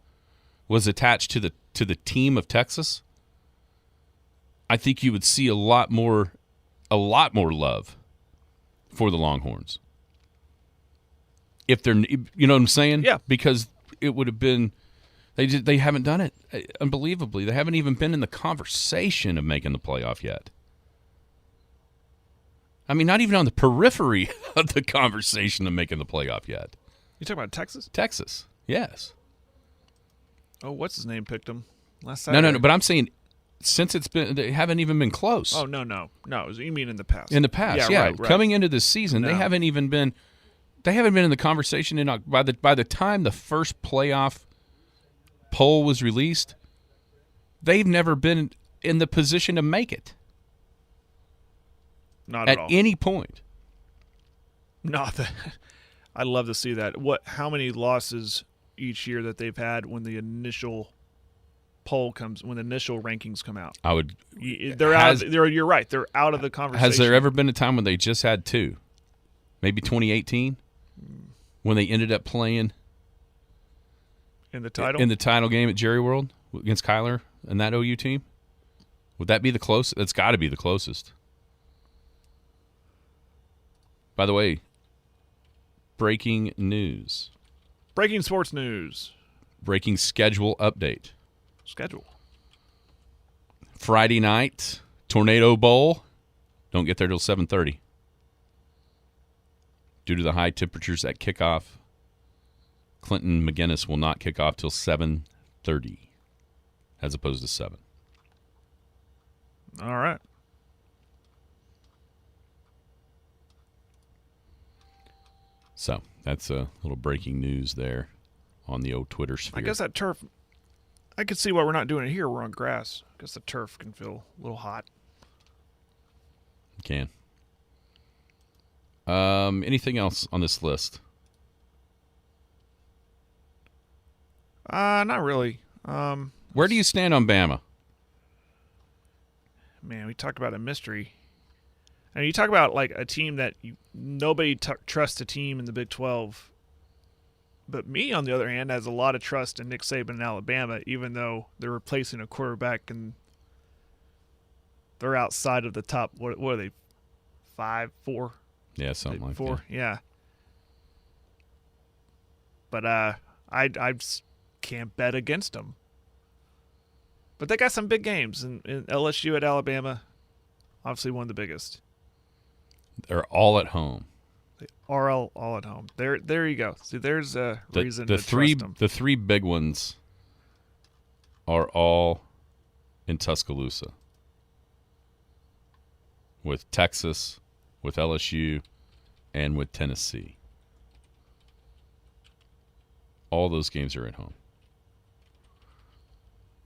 was attached to the team of Texas, I think you would see a lot more love for the Longhorns. If they're, you know what I'm saying? Yeah. Because it would have been, they haven't done it. Unbelievably, they haven't even been in the conversation of making the playoff yet. I mean, not even on the periphery of the conversation of making the playoff yet. You talking about Texas? Texas, yes. Oh, what's his name picked them last Saturday? No. But I'm saying since they haven't even been close. Oh, no. You mean in the past? In the past, yeah. Right. Coming into this season, they haven't even been. They haven't been in the conversation. By the time the first playoff poll was released, they've never been in the position to make it. Not at all. At any point. Not that. I'd love to see that. How many losses each year that they've had when the initial poll comes, when the initial rankings come out? You're right. They're out of the conversation. Has there ever been a time when they just had 2? Maybe 2018, when they ended up playing in the title game at Jerry World against Kyler and that OU team. Would that be the closest? That's got to be the closest. By the way, breaking news. Breaking sports news. Breaking schedule update. Schedule. Friday night, Tornado Bowl. Don't get there till 7:30. Due to the high temperatures at kickoff, Clinton McGinnis will not kick off till 7:30 as opposed to 7. All right. So that's a little breaking news there on the old Twitter sphere. I guess that turf, I could see why we're not doing it here. We're on grass. I guess the turf can feel a little hot. Can. Anything else on this list? Not really. Where do you stand on Bama? Man, we talked about a mystery. And you talk about like a team that nobody trusts a team in the Big 12. But me, on the other hand, has a lot of trust in Nick Saban in Alabama, even though they're replacing a quarterback and they're outside of the top. What are they? 5-4? Yeah, something like 4. that. Yeah. But I can't bet against them. But they got some big games, and LSU at Alabama, obviously one of the biggest. They're all at home. They are all at home. There you go. See, there's a reason to trust them. The 3 big ones are all in Tuscaloosa. With Texas, with LSU, and with Tennessee. All those games are at home.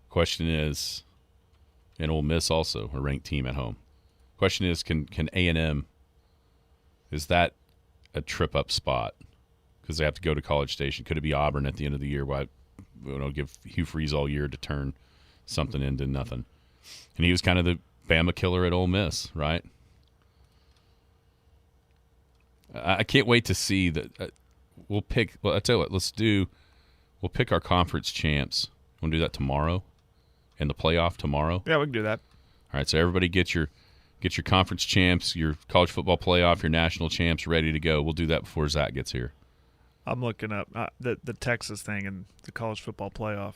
Question is, and Ole Miss also, a ranked team at home. Question is, can A&M, is that a trip-up spot? Because they have to go to College Station. Could it be Auburn at the end of the year? Why give Hugh Freeze all year to turn something into nothing? And he was kind of the Bama killer at Ole Miss, right? I can't wait to see that. We'll pick. Well, I tell you what. We'll pick our conference champs. We'll do that tomorrow, and the playoff tomorrow. Yeah, we can do that. All right. So everybody get your conference champs, your college football playoff, your national champs ready to go. We'll do that before Zach gets here. I'm looking up the Texas thing and the college football playoff.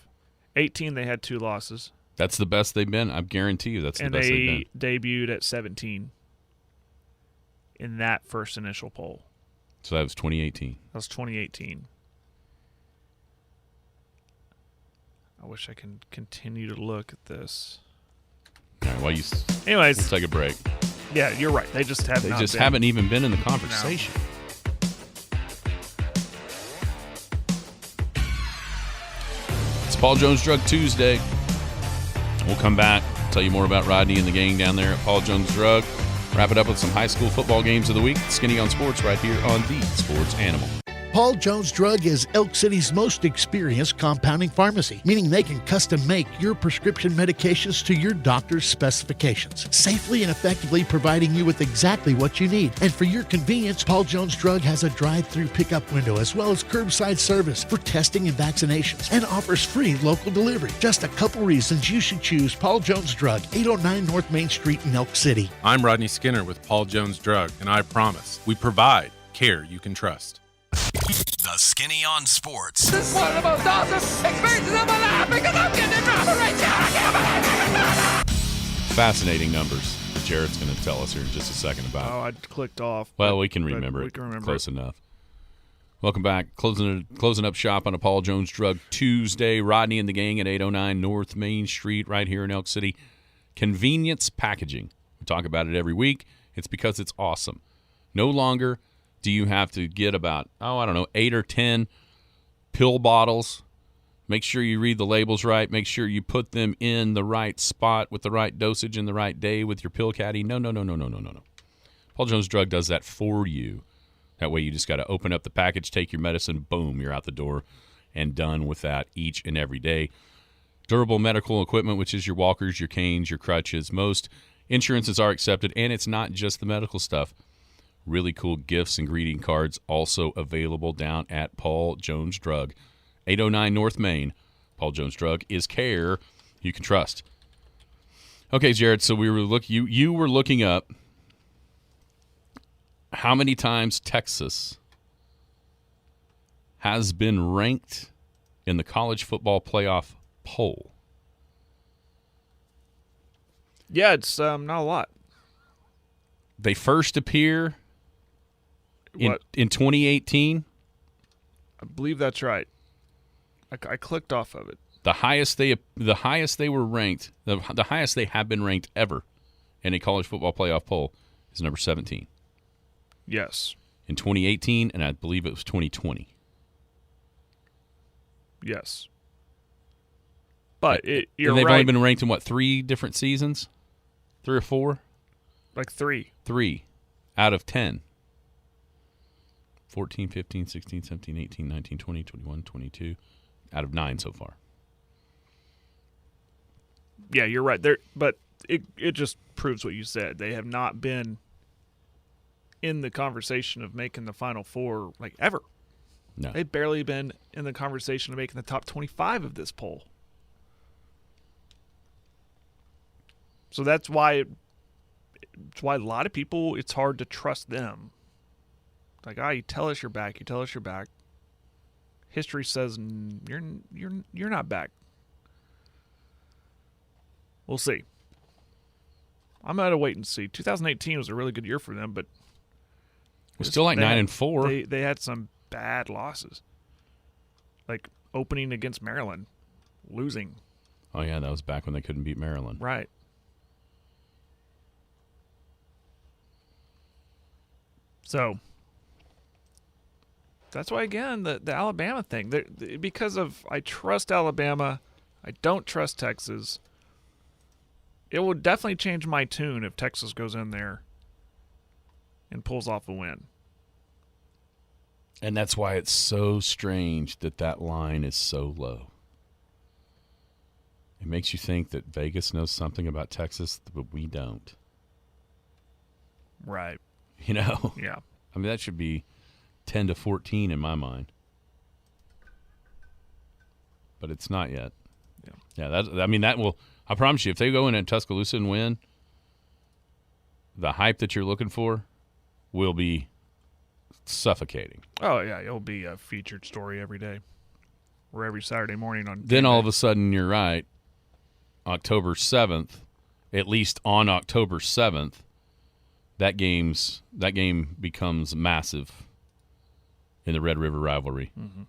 18, they had 2 losses. That's the best they've been. I guarantee you that's the best they've been. And they debuted at 17 in that first initial poll. So that was 2018. That was 2018. I wish I can continue to look at this. All right, well, Anyways, we'll take a break. Yeah, you're right. They just haven't even been in the conversation. No. It's Paul Jones Drug Tuesday. We'll come back, tell you more about Rodney and the gang down there at Paul Jones Drug. Wrap it up with some high school football games of the week. Skinny on Sports right here on the Sports Animal. Paul Jones Drug is Elk City's most experienced compounding pharmacy, meaning they can custom make your prescription medications to your doctor's specifications, safely and effectively providing you with exactly what you need. And for your convenience, Paul Jones Drug has a drive-through pickup window as well as curbside service for testing and vaccinations, and offers free local delivery. Just a couple reasons you should choose Paul Jones Drug, 809 North Main Street in Elk City. I'm Rodney Skinner with Paul Jones Drug, and I promise we provide care you can trust. The Skinny on Sports. This is one of the most awesome experiences of my life because I'm getting an operation. I can't believe it. Fascinating numbers. Jared's going to tell us here in just a second about. Oh, I clicked off. Well, we can remember we it. can remember Close enough. Welcome back. Closing up shop on a Paul Jones Drug Tuesday. Rodney and the gang at 809 North Main Street right here in Elk City. Convenience packaging. We talk about it every week. It's because it's awesome. No longer do you have to get about, 8 or 10 pill bottles. Make sure you read the labels right. Make sure you put them in the right spot with the right dosage in the right day with your pill caddy. No. Paul Jones Drug does that for you. That way you just got to open up the package, take your medicine, boom, you're out the door and done with that each and every day. Durable medical equipment, which is your walkers, your canes, your crutches. Most insurances are accepted, and it's not just the medical stuff. Really cool gifts and greeting cards also available down at Paul Jones Drug. 809 North Main. Paul Jones Drug is care you can trust. Okay, Jared, so you were looking up how many times Texas has been ranked in the college football playoff poll. Yeah, it's not a lot. They first appear in 2018. I believe that's right. I clicked off of it. The highest they were ranked, the highest they have been ranked ever in a college football playoff poll is number 17. Yes. In 2018, and I believe it was 2020. Yes. But you're and they've right. only been ranked in, 3 different seasons? 3 or 4? Like 3. 3 out of 10. 14, 15, 16, 17, 18, 19, 20, 21, 22. Out of 9 so far. Yeah, you're right. But it just proves what you said. They have not been in the conversation of making the Final Four, like, ever. No. They've barely been in the conversation of making the top 25 of this poll. So that's why a lot of people, it's hard to trust them. Like, you tell us you're back. You tell us you're back. History says you're not back. We'll see. I'm going to wait and see. 2018 was a really good year for them, but it was still like 9-4. They had some bad losses, like opening against Maryland, losing. Oh yeah, that was back when they couldn't beat Maryland. Right. So that's why, again, the Alabama thing. Because of I trust Alabama, I don't trust Texas. It will definitely change my tune if Texas goes in there and pulls off a win. And that's why it's so strange that line is so low. It makes you think that Vegas knows something about Texas, but we don't. Right. You know? Yeah. I mean, that should be 10-14 in my mind. But it's not yet. Yeah. That will, I promise you, if they go in at Tuscaloosa and win, the hype that you're looking for will be suffocating. Oh, yeah. It'll be a featured story every day. We're every Saturday morning on. Then all of a sudden, you're right. October 7th, at least on October 7th, that game becomes massive in the Red River rivalry. Mm-hmm.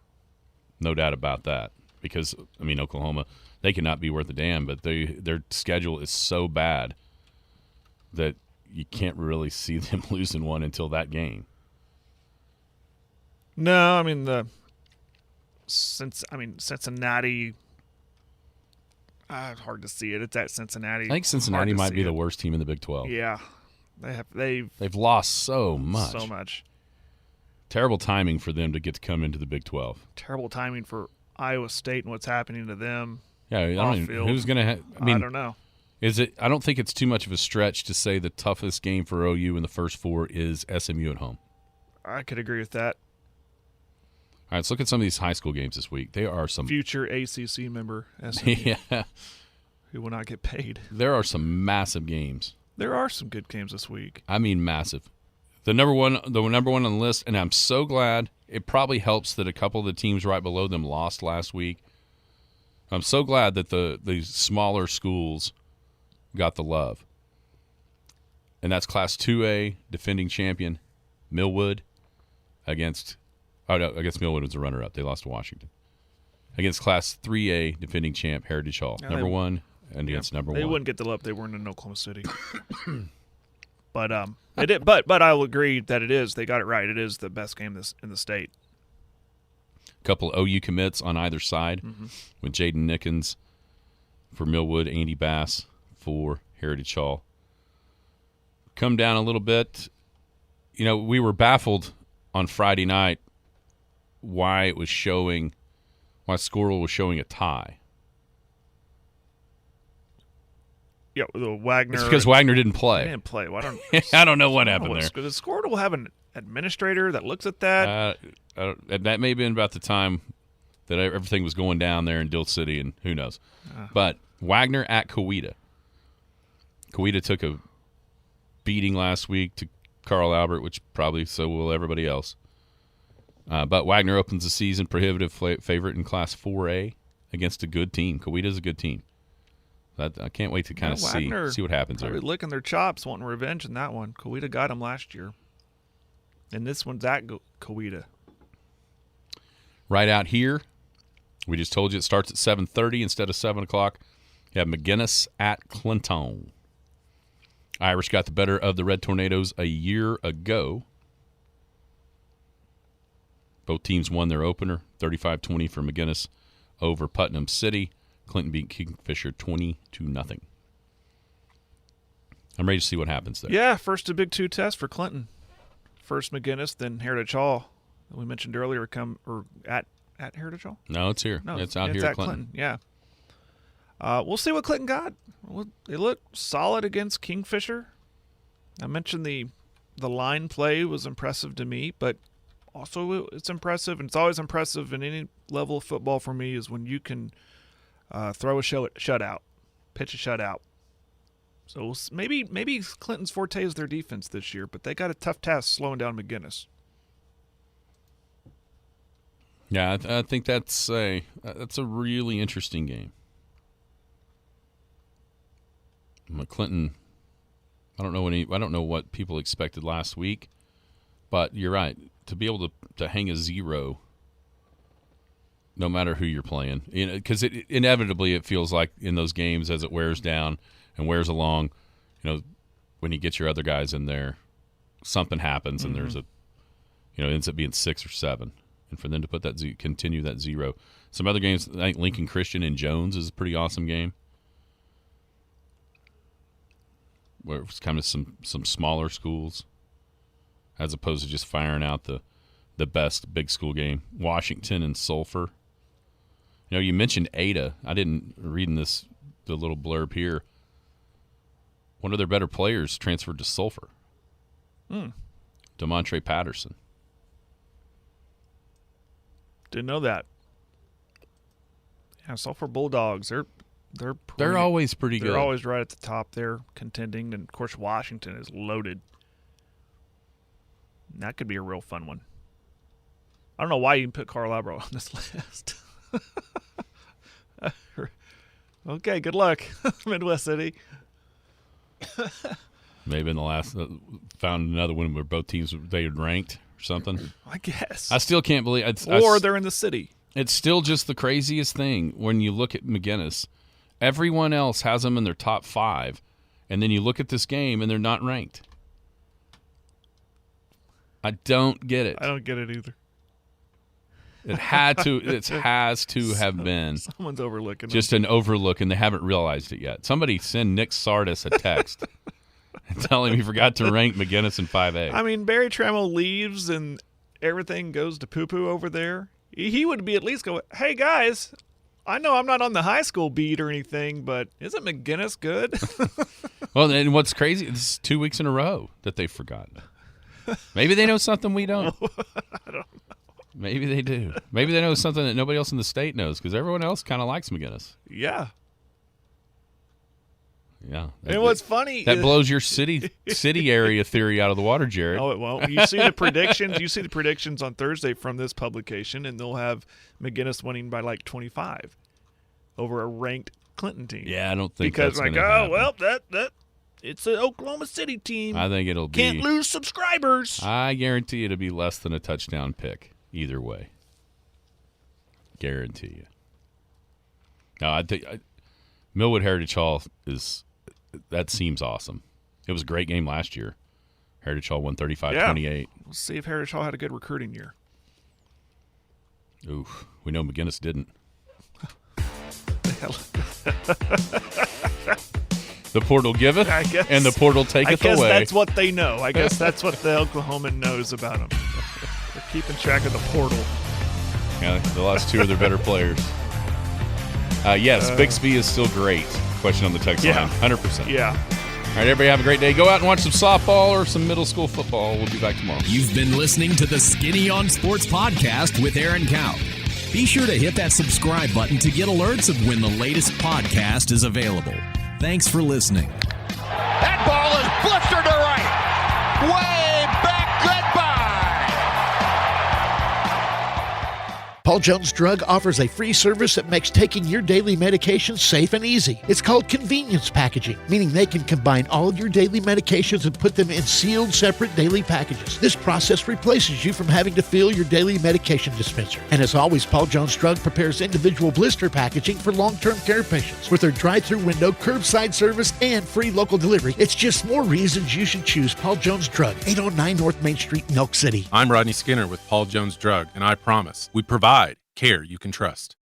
No doubt about that. Because, I mean, Oklahoma, they cannot be worth a damn, but their schedule is so bad that you can't really see them losing one until that game. No, I mean Cincinnati. Hard to see it. It's at Cincinnati. I think Cincinnati might be the worst team in the Big 12. Yeah, they've lost so much. So much. Terrible timing for them to come into the Big 12. Terrible timing for Iowa State and what's happening to them. Yeah, I don't even, who's going to? I don't know. Is it? I don't think it's too much of a stretch to say the toughest game for OU in the first four is SMU at home. I could agree with that. All right, let's look at some of these high school games this week. There are some future ACC member SMU yeah, who will not get paid. There are some massive games. There are some good games this week. I mean, massive. The number one on the list, and I'm so glad. It probably helps that a couple of the teams right below them lost last week. I'm so glad that the smaller schools got the love. And that's Class 2A defending champion Millwood against Millwood was the runner-up. They lost to Washington. Against Class 3A defending champ Heritage Hall. Number one and against number one. They wouldn't get the love if they weren't in Oklahoma City. But I will agree that it is. They got it right. It is the best game in the state. A couple OU commits on either side with Jaden Nickens for Millwood, Andy Bass for Heritage Hall. Come down a little bit. You know, we were baffled on Friday night why Squirrel was showing a tie. Yeah, the Wagner. It's because Wagner didn't play. He didn't play. Well, I don't know what happened there. Does Squirrel have an administrator that looks at that? That may have been about the time that everything was going down there in Dill City, and who knows. But Wagner at Coweta. Coweta took a beating last week to Carl Albert, which probably so will everybody else. But Wagner opens the season prohibitive favorite in Class 4A against a good team. Coweta's a good team. I can't wait to kind of see what happens there. Licking their chops, wanting revenge in that one. Coweta got him last year. And this one's at Coweta. Right out here, we just told you it starts at 7:30 instead of 7 o'clock. You have McGinnis at Clinton. Irish got the better of the Red Tornadoes a year ago. Both teams won their opener, 35-20 for McGinnis over Putnam City. Clinton beat Kingfisher 20-0. I'm ready to see what happens there. Yeah, first a Big Two test for Clinton. First McGinnis, then Heritage Hall. We mentioned earlier, at Heritage Hall? No, it's here. No, it's out here at Clinton. Yeah. We'll see what Clinton got. They look solid against Kingfisher. I mentioned the line play was impressive to me, but also it's impressive, and it's always impressive in any level of football for me, is when you can throw a shutout, pitch a shutout. So maybe Clinton's forte is their defense this year, but they got a tough task slowing down McGinnis. Yeah, I think that's a really interesting game. Clinton, I don't know what people expected last week, but you're right. To be able to hang a 0, no matter who you're playing, because inevitably it feels like in those games as it wears down and wears along, when you get your other guys in there, something happens and there's it ends up being 6 or 7, and for them to put continue that 0. Some other games, I think Lincoln Christian and Jones is a pretty awesome game, where it's kind of some smaller schools, as opposed to just firing out the best big school game. Washington and Sulphur. You mentioned Ada. I didn't read in the little blurb here. One of their better players transferred to Sulphur. DeMontre Patterson. Didn't know that. Yeah, Sulphur Bulldogs. They're always pretty good. They're always right at the top there, contending. And, of course, Washington is loaded. That could be a real fun one. I don't know why you put Carl Albro on this list. Okay, good luck, Midwest City. Maybe in the last found another one where both teams they had ranked or something. I guess. I still can't believe. Or they're in the city. It's still just the craziest thing when you look at McGinnis. Everyone else has them in their top 5, and then you look at this game and they're not ranked. I don't get it. I don't get it either. It has to have been. Someone's overlooking just them. an overlook, and they haven't realized it yet. Somebody send Nick Sardis a text and tell him he forgot to rank McGinnis in 5A. I mean, Barry Trammell leaves and everything goes to poo-poo over there. He would be at least going, hey, guys, I know I'm not on the high school beat or anything, but isn't McGinnis good? Well, and what's crazy, this is 2 weeks in a row that they've forgotten. Maybe they know something we don't. I don't know. Maybe they do. Maybe they know something that nobody else in the state knows because everyone else kind of likes McGinnis. Yeah. Yeah. And what's funny that is, blows your city area theory out of the water, Jared. No, it won't. You see the predictions. You see the predictions on Thursday from this publication, and they'll have McGinnis winning by like 25 over a ranked Clinton team. Yeah, I don't think because that's going to happen. well, that it's an Oklahoma City team. I think it'll can't lose subscribers. I guarantee it'll be less than a touchdown pick either way. Guarantee you. No, I think Millwood Heritage Hall that seems awesome. It was a great game last year. Heritage Hall won 35-28. We'll see if Heritage Hall had a good recruiting year. Ooh, we know McGinnis didn't. The portal giveth, and the portal taketh away. I guess that's what they know. I guess that's what the Oklahoman knows about them. They're keeping track of the portal. Yeah, they lost 2 of their better players. Yes, Bixby is still great. Question on the text line. 100%. Yeah. All right, everybody have a great day. Go out and watch some softball or some middle school football. We'll be back tomorrow. You've been listening to the Skinny on Sports podcast with Aaron Cow. Be sure to hit that subscribe button to get alerts of when the latest podcast is available. Thanks for listening. That ball is blistered to right. Way back. Goodbye. Paul Jones Drug offers a free service that makes taking your daily medications safe and easy. It's called convenience packaging, meaning they can combine all of your daily medications and put them in sealed, separate daily packages. This process replaces you from having to fill your daily medication dispenser. And as always, Paul Jones Drug prepares individual blister packaging for long-term care patients. With their drive-through window, curbside service, and free local delivery, it's just more reasons you should choose Paul Jones Drug, 809 North Main Street in Elk City. I'm Rodney Skinner with Paul Jones Drug, and I promise we provide care you can trust.